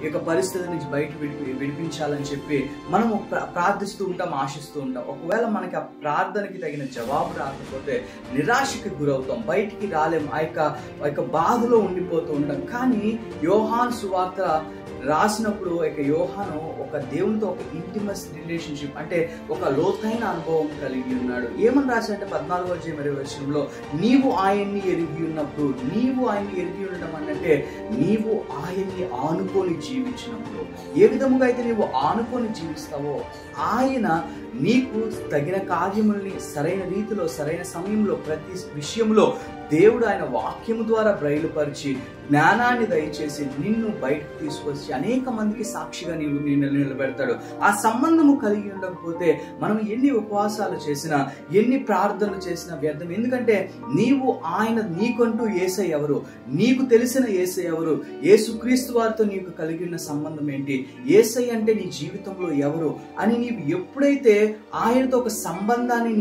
ఈ యొక్క పరిస్థితి నుంచి బయట విడిపించాలని చెప్పి మనము ప్రార్థిస్తూ ఉంటాం, ఆశిస్తూ ఉంటాం. ఒకవేళ మనకి ఆ ప్రార్థనకి తగిన జవాబు రాకపోతే నిరాశకి గురవుతాం, బయటికి రాలేం, ఆ యొక్క బాధలో ఉండిపోతూ ఉంటాం. కానీ యోహాను సువార్త రాసినప్పుడు యోహాను ఒక దేవునితో ఒక ఇంటిమస్ రిలేషన్షిప్, అంటే ఒక లోతైన అనుభవం కలిగి ఉన్నాడు. ఏమని రాశాడంటే 14వ నీవు ఆయన్ని ఎరిగి ఉన్నప్పుడు, నీవు ఆయన్ని ఎరిగి ఉండడం అంటే నీవు ఆయన్ని ఆనుకొని జీవించినప్పుడు. ఏ విధముగా అయితే నీవు ఆనుకొని జీవిస్తావో ఆయన నీకు తగిన కార్యముల్ని సరైన రీతిలో సరైన సమయంలో ప్రతి విషయంలో దేవుడు ఆయన వాక్యము ద్వారా బయలుపరిచి జ్ఞానాన్ని దయచేసి నిన్ను బయటకు తీసుకొచ్చి అనేక మందికి సాక్షిగా నిన్ను నిలబెడతాడు. ఆ సంబంధము కలిగి ఉండకపోతే మనం ఎన్ని ఉపవాసాలు చేసినా ఎన్ని ప్రార్థనలు చేసినా వ్యర్థం. ఎందుకంటే నీకంటూ యేసయ్య ఎవరు, నీకు తెలిసిన యేసయ్య ఎవరు, యేసుక్రీస్తు వారితో నీకు కలిగిన సంబంధం ఏంటి, యేసయ్య అంటే నీ జీవితంలో ఎవరు అని నీవు ఎప్పుడైతే ఆయనతో ఒక సంబంధాన్ని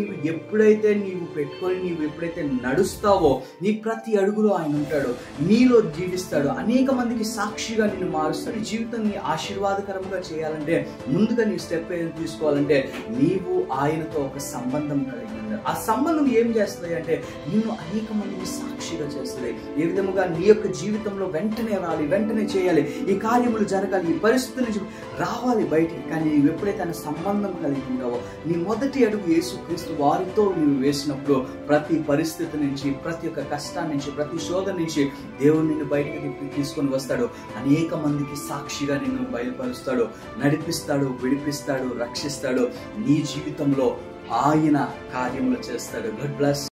నీవు పెట్టుకొని నీవు ఎప్పుడైతే నడుస్తావో నీ ప్రతి అడుగులో ఆయన ఉంటాడు, నీలో జీవిస్తాడు, అనేక మందికి సాక్షిగా నిన్ను మారుస్తాడు. ఈ జీవితాన్ని ఆశీర్వాదకరంగా చేయాలంటే ముందుగా నీ స్టెప్ ఏం తీసుకోవాలంటే నీవు ఆయనతో ఒక సంబంధం కలిగి ఉండాలి. ఆ సంబంధం ఏం చేస్తుంది అంటే నిన్ను అనేక మందికి సాక్షిగా చేస్తుంది. ఏ విధముగా నీ యొక్క జీవితంలో వెంటనే రావాలి, వెంటనే చేయాలి, ఈ కార్యములు జరగాలి, ఈ పరిస్థితి నుంచి రావాలి బయటికి. కానీ నీవు ఎప్పుడైతే ఆయన సంబంధం కలిగి ఉంటావో నీ మొదటి అడుగు యేసుక్రీస్తు వారితో నీవు వేసినప్పుడు ప్రతి పరిస్థితి నుంచి, ప్రతి ఒక్క కష్టాన్ని నుంచి, ప్రతి శోధన నుంచి దేవుడు నిన్ను బయటికి తీసుకొని వస్తాడు. అనేక మందికి సాక్షిగా నిన్ను బయలుపరుస్తాడు, నడిపిస్తాడు, విడిపిస్తాడు, రక్షిస్తాడు. నీ జీవితంలో ఆయన కార్యములు చేస్తాడు. God bless.